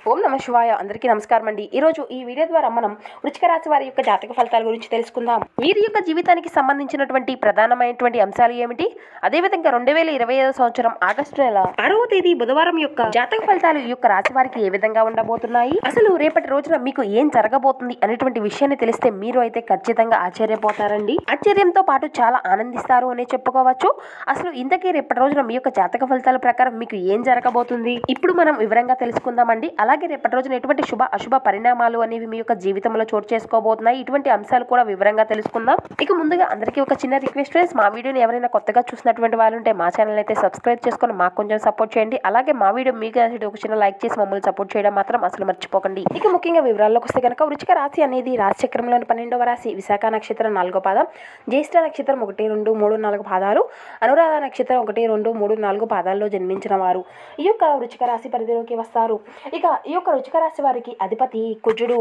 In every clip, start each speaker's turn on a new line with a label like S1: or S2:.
S1: ఓం నమ శివాయ. అందరికీ నమస్కారం అండి. ఈరోజు ఈ వీడియో ద్వారా మనం వృశ్చిక రాశి వారి యొక్క జాతక ఫలితాల గురించి తెలుసుకుందాం. వీరి యొక్క జీవితానికి సంబంధించినటువంటి ప్రధానమైనటువంటి అంశాలు ఏమిటి, అదేవిధంగా 2025 సంవత్సరం ఆగస్టు నెల 6వ తేదీ బుధవారం యొక్క జాతక ఫలితాలు ఈ యొక్క రాశి వారికి ఏ విధంగా ఉండబోతున్నాయి, అసలు రేపటి రోజున మీకు ఏం జరగబోతుంది అనేటువంటి విషయాన్ని తెలిస్తే మీరు అయితే ఖచ్చితంగా ఆశ్చర్యపోతారండి. ఆశ్చర్యంతో పాటు చాలా ఆనందిస్తారు అనే చెప్పుకోవచ్చు. అసలు ఇంతకీ రేపటి రోజున మీ యొక్క జాతక ఫలితాల ప్రకారం మీకు ఏం జరగబోతుంది ఇప్పుడు మనం వివరంగా తెలుసుకుందామండి. అలాగే రేపటి రోజున ఎటువంటి శుభ అశుభ పరిణామాలు అనేవి మీ యొక్క జీవితంలో చోటు చేసుకోబోతున్నాయి, ఇటువంటి అంశాలు కూడా వివరంగా తెలుసుకుందాం. ఇక ముందుగా అందరికీ ఒక చిన్న రిక్వెస్ట్ ఫ్రెండ్స్, మా వీడియోని ఎవరైనా కొత్తగా చూసినటువంటి వాళ్ళు ఉంటే మా ఛానల్ అయితే సబ్స్క్రైబ్ చేసుకొని మాకు కొంచెం సపోర్ట్ చేయండి. అలాగే మా వీడియో మీకు ఒక చిన్న లైక్ చేసి మమ్మల్ని సపోర్ట్ చేయడం మాత్రం అసలు మర్చిపోకండి. ఇక ముఖ్యంగా వివరాల్లోకి వస్తే కనుక వృశ్చిక రాశి అనేది రాశి చక్రంలోని 12వ రాశి. విశాఖ నక్షత్రం 4వ పాదం, జ్యేష్ఠ నక్షత్రం 1, 2, 3, 4 పాదాలు, అనురాధ నక్షత్రం 1, 2, 3, 4 పాదాల్లో జన్మించిన వారు ఈ యొక్క వృశ్చిక రాశి పరిధిలోకి వస్తారు. ఇక ఈ యొక్క వృశ్చిక రాశి వారికి అధిపతి కుజుడు.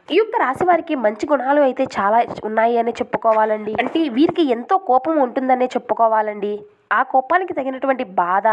S1: ఈ యొక్క రాశి వారికి మంచి గుణాలు అయితే చాలా ఉన్నాయి అని చెప్పుకోవాలండి. అంటే వీరికి ఎంతో కోపం ఉంటుందనే చెప్పుకోవాలండి. ఆ కోపానికి తగినటువంటి బాధ,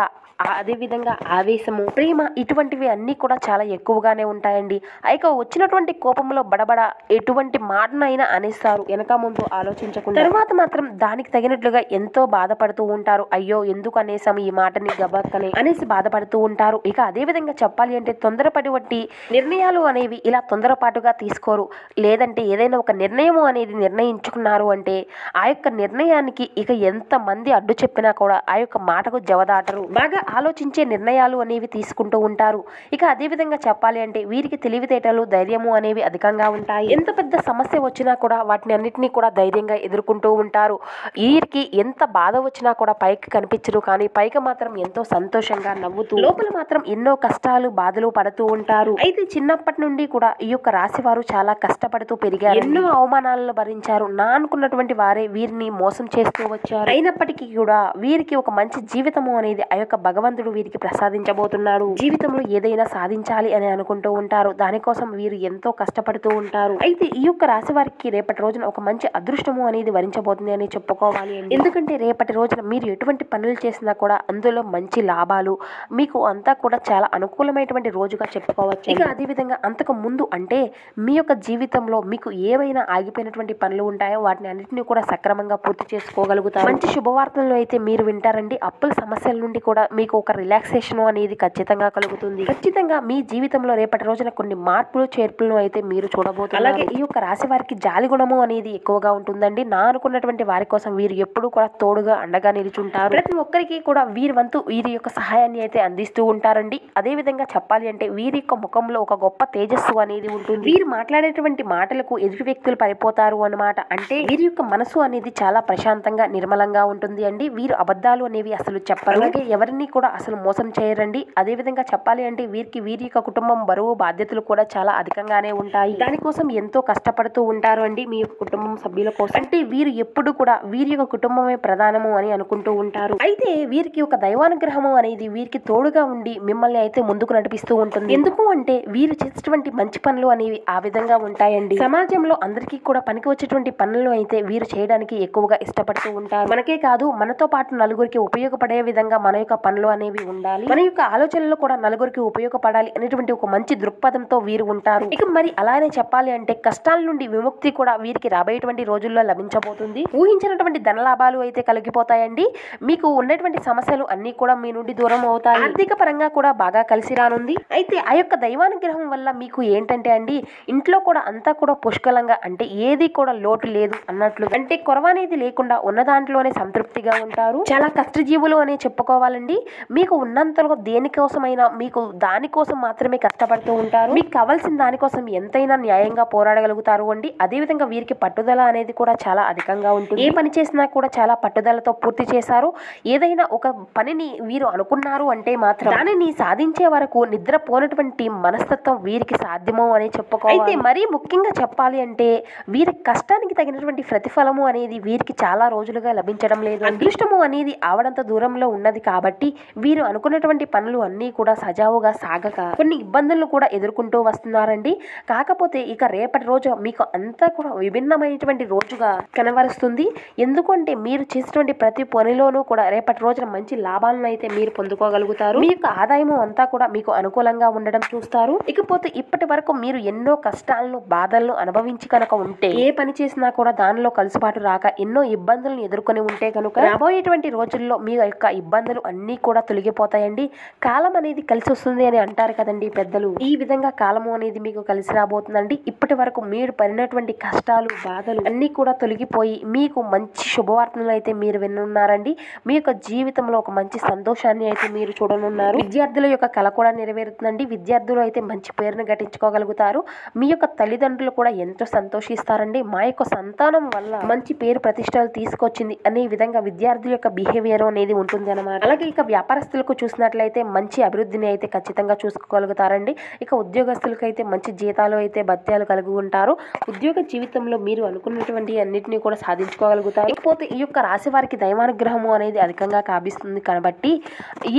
S1: అదేవిధంగా ఆవేశము, ప్రేమ, ఇటువంటివి అన్నీ కూడా చాలా ఎక్కువగానే ఉంటాయండి. ఇక వచ్చినటువంటి కోపంలో బడబడ ఎటువంటి మాటనైనా అనేస్తారు, వెనక ముందు ఆలోచించకుండా. తర్వాత మాత్రం దానికి తగినట్లుగా ఎంతో బాధపడుతూ ఉంటారు. అయ్యో ఎందుకు అనేసాము ఈ మాటని గబక్కనే అనేసి బాధపడుతూ ఉంటారు. ఇక అదేవిధంగా చెప్పాలి అంటే తొందరపడి వట్టి నిర్ణయాలు అనేవి ఇలా తొందరపాటుగా తీసుకోరు. లేదంటే ఏదైనా ఒక నిర్ణయం అనేది నిర్ణయించుకున్నారు అంటే ఆ యొక్క నిర్ణయానికి ఇక ఎంతమంది అడ్డు చెప్పినా కూడా ఆ యొక్క మాటకు జవదాటరు. బాగా ఆలోచించే నిర్ణయాలు అనేవి తీసుకుంటూ ఉంటారు. ఇక అదేవిధంగా చెప్పాలి అంటే వీరికి తెలివితేటలు, ధైర్యము అనేవి అధికంగా ఉంటాయి. ఎంత పెద్ద సమస్య వచ్చినా కూడా వాటిని అన్నిటినీ కూడా ధైర్యంగా ఎదుర్కొంటూ ఉంటారు. వీరికి ఎంత బాధ వచ్చినా కూడా పైకి కనిపించరు, కానీ పైకి మాత్రం ఎంతో సంతోషంగా నవ్వుతూ లోపల మాత్రం ఎన్నో కష్టాలు బాధలు పడుతూ ఉంటారు. అయితే చిన్నప్పటి నుండి కూడా ఈ యొక్క రాశి వారు చాలా కష్టపడుతూ పెరిగారు. ఎన్నో అవమానాలను భరించారు. నా అనుకున్నటువంటి వారే వీరిని మోసం చేస్తూ వచ్చారు. అయినప్పటికీ కూడా వీరికి ఒక మంచి జీవితము అనేది ఆ యొక్క భగవంతుడు వీరికి ప్రసాదించబోతున్నాడు. జీవితంలో ఏదైనా సాధించాలి అని అనుకుంటూ ఉంటారు. దానికోసం వీరు ఎంతో కష్టపడుతూ ఉంటారు. అయితే ఈ యొక్క రాశి వారికి రేపటి రోజున ఒక మంచి అదృష్టము అనేది వరించబోతుంది అని చెప్పుకోవాలి. ఎందుకంటే రేపటి రోజున మీరు ఎటువంటి పనులు చేసినా కూడా అందులో మంచి లాభాలు, మీకు అంతా కూడా చాలా అనుకూలమైనటువంటి రోజుగా చెప్పుకోవచ్చు. ఇక అదేవిధంగా అంతకు ముందు అంటే మీ యొక్క జీవితంలో మీకు ఏవైనా ఆగిపోయినటువంటి పనులు ఉంటాయో వాటిని అన్నింటినీ కూడా సక్రమంగా పూర్తి చేసుకోగలుగుతారు. మంచి శుభవార్తలను అయితే మీరు వింటారండి. అప్పుల సమస్యల నుండి కూడా మీకు ఒక రిలాక్సేషన్ అనేది ఖచ్చితంగా కలుగుతుంది. ఖచ్చితంగా మీ జీవితంలో రేపటి రోజున కొన్ని మార్పులు చేర్పులను అయితే మీరు చూడబోతున్నారు. అలాగే ఈ యొక్క రాశి వారికి జాలి గుణము అనేది ఎక్కువగా ఉంటుందండి. నా అనుకున్నటువంటి వారి కోసం వీరు ఎప్పుడూ కూడా తోడుగా అండగా నిలుచుంటారు. ప్రతి ఒక్కరికి కూడా వీరి వంతు వీరి యొక్క సహాయాన్ని అయితే అందిస్తూ ఉంటారండి. అదే విధంగా చెప్పాలి అంటే వీరి యొక్క ముఖంలో ఒక గొప్ప తేజస్సు అనేది ఉంటుంది. వీరు మాట్లాడేటువంటి మాటలకు ఎదుటి వ్యక్తులు పడిపోతారు అన్నమాట. అంటే వీరి యొక్క మనసు అనేది చాలా ప్రశాంతంగా నిర్మలంగా ఉంటుంది అండి. వీరు అబద్ధాలు అనేవి అసలు చెప్పరు. అలాగే ఎవరిని కూడా అసలు మోసం చేయరండి. అదే విధంగా చెప్పాలి అంటే వీరి యొక్క కుటుంబం బరువు బాధ్యతలు కూడా చాలా అధికంగానే ఉంటాయి. దానికోసం ఎంతో కష్టపడుతూ ఉంటారు అండి మీ యొక్క కుటుంబం సభ్యుల కోసం. అంటే వీరు ఎప్పుడు కూడా వీరి యొక్క కుటుంబమే ప్రధానము అని అనుకుంటూ ఉంటారు. అయితే వీరికి ఒక దైవానుగ్రహము అనేది వీరికి తోడుగా ఉండి మిమ్మల్ని అయితే ముందుకు నడిపిస్తూ ఉంటుంది. ఎందుకు అంటే వీరు చేసేటువంటి మంచి పనులు అనేవి ఆ విధంగా ఉంటాయండి. సమాజంలో అందరికీ కూడా పనికి వచ్చేటువంటి పనులు అయితే వీరు చేయడానికి ఎక్కువగా ఇష్టపడుతూ ఉంటారు. మనకే కాదు మనతో పాటు నలుగురికి ఉపయోగపడే విధంగా మన యొక్క పనులు అనేవి ఉండాలి. మన యొక్క ఆలోచనలు కూడా నలుగురికి ఉపయోగపడాలి అనేటువంటి ఒక మంచి దృక్పథంతో వీరు ఉంటారు. ఇక మరి అలానే చెప్పాలి అంటే కష్టాల నుండి విముక్తి కూడా వీరికి రాబోయేటువంటి రోజుల్లో లభించబోతుంది. ఊహించినటువంటి ధనలాభాలు అయితే కలిగిపోతాయండి. మీకు ఉన్నటువంటి సమస్యలు అన్ని కూడా మీ నుండి దూరం అవుతాయి. ఆర్థిక పరంగా కూడా బాగా కలిసి రానుంది. అయితే ఆ యొక్క దైవానుగ్రహం వల్ల మీకు ఏంటంటే అండి ఇంట్లో కూడా అంతా కూడా పుష్కలంగా, అంటే ఏది కూడా లోటు లేదు అన్నట్లు, అంటే కొరవ అనేది లేకుండా ఉన్న దాంట్లోనే సంతృప్తిగా ఉంటారు. చాలా కష్టజీవులు అనే చెప్పుకోవాలండి. మీకు ఉన్నంతలో దేనికోసమైనా మీకు దానికోసం మాత్రమే కష్టపడుతూ ఉంటారు. మీకు కావాల్సిన దానికోసం ఎంతైనా న్యాయంగా పోరాడగలుగుతారు అండి. అదేవిధంగా వీరికి పట్టుదల అనేది కూడా చాలా అధికంగా ఉంటుంది. ఏ పని చేసినా కూడా చాలా పట్టుదలతో పూర్తి చేశారు. ఏదైనా ఒక పనిని వీరు అనుకున్నారు అంటే మాత్రం దానిని సాధించే వరకు నిద్రపోనటువంటి మనస్తత్వం వీరికి సాధ్యమో అని చెప్పుకోవాలి. అయితే మరీ ముఖ్యంగా చెప్పాలి అంటే వీరి కష్టానికి తగినటువంటి ప్రతిఫలము అనేది వీరికి చాలా రోజులుగా లభించడం లేదు. అదృష్టము అనేది అనేది ఆవడంత దూరంలో ఉన్నది కాబట్టి వీరు అనుకున్నటువంటి పనులు అన్నీ కూడా సజావుగా సాగక కొన్ని ఇబ్బందులను కూడా ఎదుర్కొంటూ వస్తున్నారండి. కాకపోతే ఇక రేపటి రోజు మీకు అంతా కూడా విభిన్నమైనటువంటి రోజుగా కనబరుస్తుంది. ఎందుకంటే మీరు చేసినటువంటి ప్రతి పనిలోనూ కూడా రేపటి రోజున మంచి లాభాలను అయితే మీరు పొందుకోగలుగుతారు. మీ యొక్క ఆదాయము అంతా కూడా మీకు అనుకూలంగా ఉండడం చూస్తారు. ఇకపోతే ఇప్పటి వరకు మీరు ఎన్నో కష్టాలను బాధలను అనుభవించి కనుక ఉంటే ఏ పని చేసినా కూడా దానిలో కలుసుబాటు రాక ఎన్నో ఇబ్బందులను ఎదుర్కొని ఉంటే కనుక రాబోయేటువంటి రోజుల్లో మీ యొక్క ఇబ్బందులు అన్నీ కూడా తొలగిపోతాయండి. కాలం అనేది కలిసి వస్తుంది అని అంటారు కదండి పెద్దలు. ఈ విధంగా కాలము అనేది మీకు కలిసి రాబోతుందండి. ఇప్పటి వరకు మీరు పడినటువంటి కష్టాలు బాధలు అన్నీ కూడా తొలగిపోయి మీకు మంచి శుభవార్తలు అయితే మీరు వినున్నారండి. మీ యొక్క జీవితంలో ఒక మంచి సంతోషాన్ని అయితే మీరు చూడనున్నారు. విద్యార్థుల యొక్క కళ కూడా నెరవేరుతుందండి. విద్యార్థులు అయితే మంచి పేరును గట్టించుకోగలుగుతారు. మీ యొక్క తల్లిదండ్రులు కూడా ఎంతో సంతోషిస్తారండి. మా యొక్క సంతానం వల్ల మంచి పేరు ప్రతిష్టలు తీసుకొచ్చింది అనే విధంగా విద్యార్థుల యొక్క బిహేవియర్ అనేది ఉంటుంది అన్నమాట. అలాగే ఇక వ్యాపారస్తులకు చూసినట్లయితే మంచి అభివృద్ధిని అయితే ఖచ్చితంగా చూసుకోగలుగుతారండి. ఇక ఉద్యోగస్తులకు అయితే మంచి జీతాలు అయితే భత్యాలు కలిగి ఉంటారు. ఉద్యోగ జీవితంలో మీరు అనుకున్నటువంటి అన్నిటినీ కూడా సాధించుకోగలుగుతారు. ఇకపోతే ఈ యొక్క రాశి వారికి దైవానుగ్రహము అనేది అధికంగా కాభిస్తుంది కాబట్టి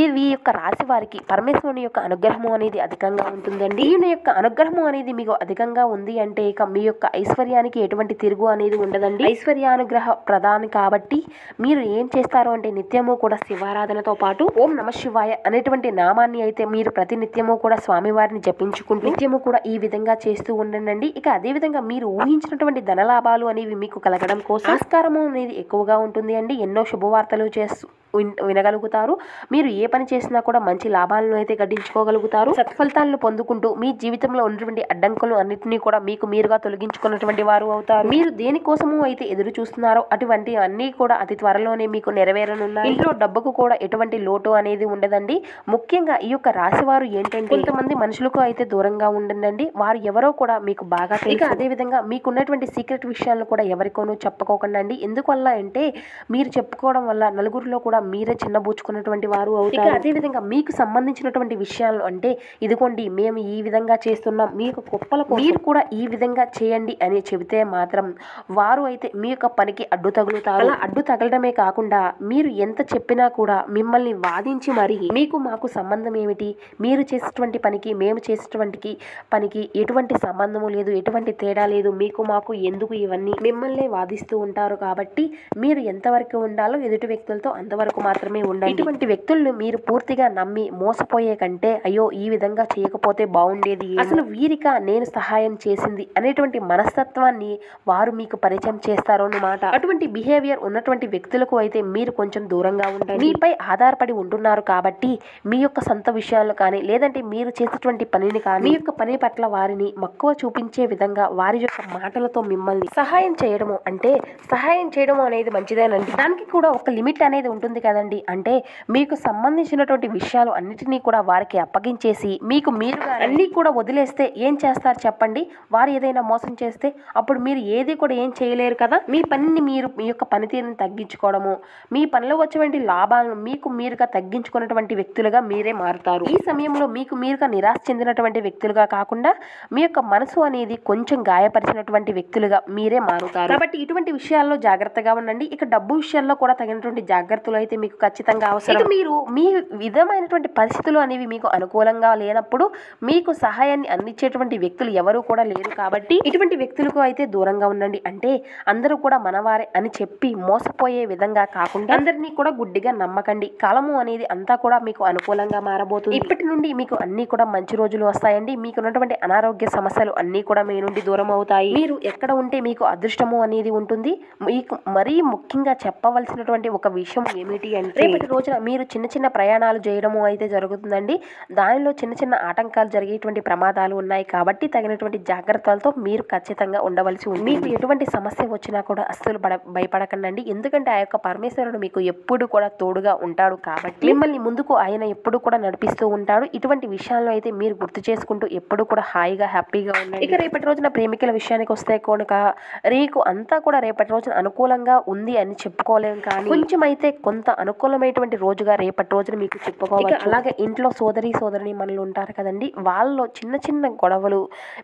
S1: ఈ యొక్క రాశి వారికి పరమేశ్వరుని యొక్క అనుగ్రహము అనేది అధికంగా ఉంటుందండి. ఈయన యొక్క అనుగ్రహము అనేది మీకు అధికంగా ఉంది అంటే ఇక మీ యొక్క ఐశ్వర్యానికి ఎటువంటి తిరుగు అనేది ఉండదండి. ఐశ్వర్యానుగ్రహ ప్రధాని కాబట్టి మీరు ఏం చేస్తారు అంటే నిత్యము కూడా శివారాధనతో పాటు ఓం నమ శివాయ అనేటువంటి నామాన్ని అయితే మీరు ప్రతి నిత్యము కూడా స్వామివారిని జపించుకుంటూ నిత్యము కూడా ఈ విధంగా చేస్తూ ఉండండి. ఇక అదే విధంగా మీరు ఊహించినటువంటి ధనలాభాలు అనేవి మీకు కలగడం కోసం ఆస్కారము అనేది ఎక్కువగా ఉంటుంది అండి. ఎన్నో శుభవార్తలు వినగలుగుతారు. మీరు ఏ పని చేసినా కూడా మంచి లాభాలను అయితే గడించుకోగలుగుతారు. సత్ఫలితాలను పొందుకుంటూ మీ జీవితంలో ఉన్నటువంటి అడ్డంకులు అన్నింటినీ కూడా మీకు మీరుగా తొలగించుకున్నటువంటి వారు అవుతారు. మీరు దేనికోసము అయితే ఎదురు చూస్తున్నారో అటువంటి అన్ని కూడా అతి త్వరలోనే మీకు నెరవేరనున్నాయి. ఇంట్లో డబ్బుకు కూడా ఎటువంటి లోటు అనేది ఉండదండి. ముఖ్యంగా ఈ యొక్క రాశి వారు ఏంటంటే కొంతమంది మనుషులకు అయితే దూరంగా ఉండండి. వారు ఎవరో కూడా మీకు బాగా తెలుసు. అదే విధంగా మీకున్నటువంటి సీక్రెట్ విషయాలను కూడా ఎవరికోనూ చెప్పుకోకండి. ఎందువల్ల అంటే మీరు చెప్పుకోవడం వల్ల నలుగురిలో కూడా మీరే చిన్నబూచుకున్నటువంటి వారు అవుతారు. అదే విధంగా మీకు సంబంధించినటువంటి విషయాలు అంటే ఇదిగోండి మేము ఈ విధంగా చేస్తున్నాం, మీకు గొప్పలకు మీరు కూడా ఈ విధంగా చేయండి అని చెబితే మాత్రం వారు అయితే మీ యొక్క పనికి అడ్డు తగులుతారు. అలా అడ్డు తగలడమే కాకుండా మీరు ఎంత చెప్పినా కూడా మిమ్మల్ని వాదించి మరి మీకు మాకు సంబంధం ఏమిటి, మీరు చేసేటువంటి పనికి మేము చేసేటువంటి పనికి ఎటువంటి సంబంధము లేదు, ఎటువంటి తేడా లేదు, మీకు మాకు ఎందుకు ఇవన్నీ మిమ్మల్ని వాదిస్తూ ఉంటారు. కాబట్టి మీరు ఎంతవరకు ఉండాలో ఎదుటి వ్యక్తులతో అంతవరకు మాత్రమే ఉండాలి. ఇటువంటి వ్యక్తులను మీరు పూర్తిగా నమ్మి మోసపోయే కంటే అయ్యో ఈ విధంగా చేయకపోతే బాగుండేది, అసలు వీరిక నేను సహాయం చేసింది అనేటువంటి మనస్తత్వాన్ని వారు మీకు పరిచయం చేస్తారు అన్నమాట. అటువంటి బిహేవియర్ ఉన్నటువంటి వ్యక్తులకు అయితే మీరు కొంచెం దూరంగా ఉండండి. మీపై ఆధారపడి ఉంటున్నారు కాబట్టి మీ యొక్క సొంత విషయాలు కానీ లేదంటే మీరు చేసేటువంటి పనిని కానీ మీ యొక్క పని పట్ల వారిని మక్కువ చూపించే విధంగా వారి యొక్క మాటలతో మిమ్మల్ని సహాయం చేయడము అంటే సహాయం చేయడము అనేది మంచిదేనండి. దానికి కూడా ఒక లిమిట్ అనేది ఉంటుంది కదండి. అంటే మీకు సంబంధించినటువంటి విషయాలు అన్నిటినీ కూడా వారికి అప్పగించేసి మీకు మీరుగా అన్నీ కూడా వదిలేస్తే ఏం చేస్తారు చెప్పండి. వారు ఏదైనా మోసం చేస్తే అప్పుడు మీరు ఏది కూడా ఏం చేయలేరు కదా. మీ పనిని మీరు మీ యొక్క పనితీరుని తగ్గించుకోవడము, మీ పనిలో వచ్చేటువంటి లాభాలను మీకు మీరుగా తగ్గించుకున్నటువంటి వ్యక్తులుగా మీరే మారుతారు. ఈ సమయంలో మీకు మీరుగా నిరాశ చెందినటువంటి వ్యక్తులుగా కాకుండా మీ యొక్క మనసు అనేది కొంచెం గాయపరిచినటువంటి వ్యక్తులుగా మీరే మారుతారు. కాబట్టి ఇటువంటి విషయాల్లో జాగ్రత్తగా ఉండండి. ఇక డబ్బు విషయాల్లో కూడా తగినటువంటి జాగ్రత్తలు అయితే మీకు ఖచ్చితంగా అవసరం. మీరు మీ విధమైనటువంటి పరిస్థితులు అనేవి మీకు అనుకూలంగా లేనప్పుడు మీకు సహాయాన్ని అందించేటువంటి వ్యక్తులు ఎవరు కూడా లేరు కాబట్టి ఇటువంటి వ్యక్తులకు అయితే దూరంగా ఉండండి. అంటే అందరూ కూడా మనవారే అని చెప్పి మోసపోయే విధంగా కాకుండా అందరినీ కూడా గుడ్డిగా నమ్మకండి. కాలము అనేది అంతా కూడా మీకు అనుకూలంగా మారబోతుంది. ఇప్పటి నుండి మీకు అన్ని కూడా మంచి రోజులు వస్తాయండి. మీకు ఉన్నటువంటి అనారోగ్య సమస్యలు అన్ని కూడా మీ నుండి దూరం అవుతాయి. మీరు ఎక్కడ ఉంటే మీకు అదృష్టము అనేది ఉంటుంది. మీకు మరీ ముఖ్యంగా చెప్పవలసినటువంటి ఒక విషయం ఏమిటి అంటే రేపటి రోజున మీరు చిన్న చిన్న ప్రయాణాలు చేయడము అయితే జరుగుతుందండి. దానిలో చిన్న చిన్న ఆటంకాలు జరిగేటువంటి ప్రమాదాలు ఉన్నాయి కాబట్టి తగినటువంటి జాగ్రత్తలతో మీరు ఖచ్చితంగా ఉండవలసి ఉంది. మీకు ఎటువంటి సమస్య వచ్చినా కూడా అస్సలు భయపడకండి. ఎందుకంటే ఆ యొక్క పరమేశ్వరుడు మీకు ఎప్పుడు కూడా తోడుగా ఉంటాడు కాబట్టి మిమ్మల్ని ముందుకు ఆయన ఎప్పుడు కూడా నడిపిస్తూ ఉంటాడు. ఇటువంటి విషయాల్లో అయితే మీరు గుర్తు చేసుకుంటూ ఎప్పుడు కూడా హాయిగా హ్యాపీగా ఉండండి. ఇక రేపటి రోజున ప్రేమికుల విషయానికి వస్తే కనుక రేకు అంతా కూడా రేపటి రోజున అనుకూలంగా ఉంది అని చెప్పుకోలేము. కానీ కొంచెం అయితే కొంత అనుకూలమైనటువంటి రోజుగా రేపటి రోజున మీకు చెప్పుకోవచ్చు. అలాగే ఇంట్లో సోదరి మనలు ఉంటారు కదండి, వాళ్ళలో చిన్న చిన్న గొడవలు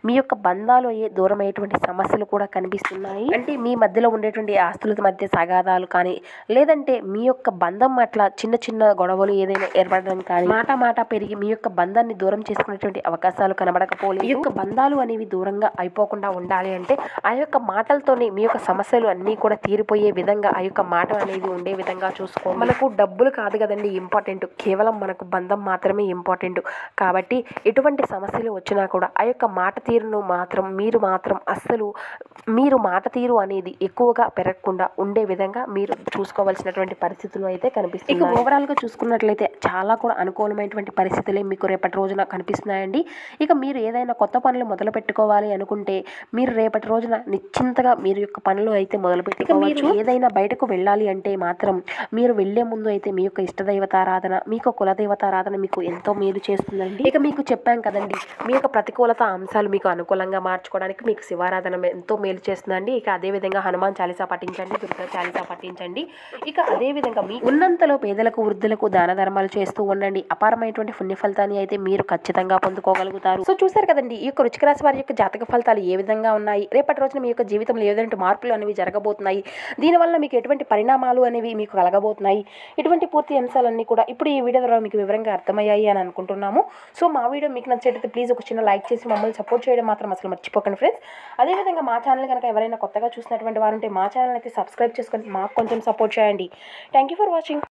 S1: మీ యొక్క బంధాలు అయ్యే దూరమయ్యేటువంటి సమస్యలు కూడా కనిపిస్తున్నాయి. అంటే మీ మధ్యలో ఉండేటువంటి ఆస్తుల మధ్య సగాదాలు కానీ లేదంటే ఎందుకంటే మీ యొక్క బంధం అట్లా చిన్న చిన్న గొడవలు ఏదైనా ఏర్పడడం కానీ మాట పెరిగి మీ యొక్క బంధాన్ని దూరం చేసుకునేటువంటి అవకాశాలు కనబడకపోలేదు. ఈ యొక్క బంధాలు అనేవి దూరంగా అయిపోకుండా ఉండాలి అంటే ఆ యొక్క మాటలతోనే మీ యొక్క సమస్యలు అన్నీ కూడా తీరిపోయే విధంగా ఆ యొక్క మాట అనేది ఉండే విధంగా చూసుకోండి. మనకు డబ్బులు కాదు కదండి ఇంపార్టెంట్, కేవలం మనకు బంధం మాత్రమే ఇంపార్టెంట్. కాబట్టి ఎటువంటి సమస్యలు వచ్చినా కూడా ఆ యొక్క మాట తీరును మాత్రం మీరు మాట తీరు అనేది ఎక్కువగా పెరగకుండా ఉండే విధంగా మీరు చూసుకోవాల్సినటువంటి పరిస్థితులు అయితే కనిపిస్తాయి. ఇక ఓవరాల్గా చూసుకున్నట్లయితే చాలా కూడా అనుకూలమైనటువంటి పరిస్థితులే మీకు రేపటి రోజున కనిపిస్తున్నాయండి. ఇక మీరు ఏదైనా కొత్త పనులు మొదలు పెట్టుకోవాలి అనుకుంటే మీరు రేపటి రోజున నిశ్చింతగా మీరు యొక్క పనులు అయితే మొదలు పెట్టుకోవచ్చు. మీరు ఏదైనా బయటకు వెళ్ళాలి అంటే మాత్రం మీరు వెళ్లే ముందు అయితే మీ యొక్క ఇష్టదైవతారాధన, మీకు కులదేవతారాధన మీకు ఎంతో మేలు చేస్తుందండి. ఇక మీకు చెప్పాం కదండి, మీ యొక్క ప్రతికూలత అంశాలు మీకు అనుకూలంగా మార్చుకోవడానికి మీకు శివారాధన ఎంతో మేలు చేస్తుందండి. ఇక అదేవిధంగా హనుమాన్ చాలీసా పఠించండి, దుర్గా చాలీసా పఠించండి. ఇక అదేవిధంగా మీ ఉన్నంతలో పేదలకు వృద్ధులకు దాన ధర్మాలు చేస్తూ ఉండండి. అపారమైనటువంటి పుణ్య ఫలితాన్ని అయితే మీరు ఖచ్చితంగా పొందుకోగలుగుతారు. సో చూసారు కదండి, ఈ యొక్క వృశ్చిక రాశి వారి యొక్క జాతక ఫలితాలు ఏ విధంగా ఉన్నాయి, రేపటి రోజున మీ యొక్క జీవితంలో ఏదైనా మార్పులు అనేవి జరగబోతున్నాయి, దీనివల్ల మీకు ఎటువంటి పరిణామాలు అనేవి మీకు కలగబోతున్నాయి, ఇటువంటి పూర్తి అంశాలన్నీ కూడా ఇప్పుడు ఈ వీడియో ద్వారా మీకు వివరంగా అర్థమయ్యాయి అని అనుకుంటున్నాము. సో మా వీడియో మీకు నచ్చేటైతే ప్లీజ్ ఒక చిన్న లైక్ చేసి మమ్మల్ని సపోర్ట్ చేయడం మాత్రం అసలు మర్చిపోకండి ఫ్రెండ్స్. అదేవిధంగా మా ఛానల్ కనుక ఎవరైనా కొత్తగా చూసినటువంటి వారు ఉంటే మా ఛానల్ అయితే సబ్స్క్రైబ్ చేసుకొని మాకు కొంచెం సపోర్ట్ చేయండి. Thank you for watching.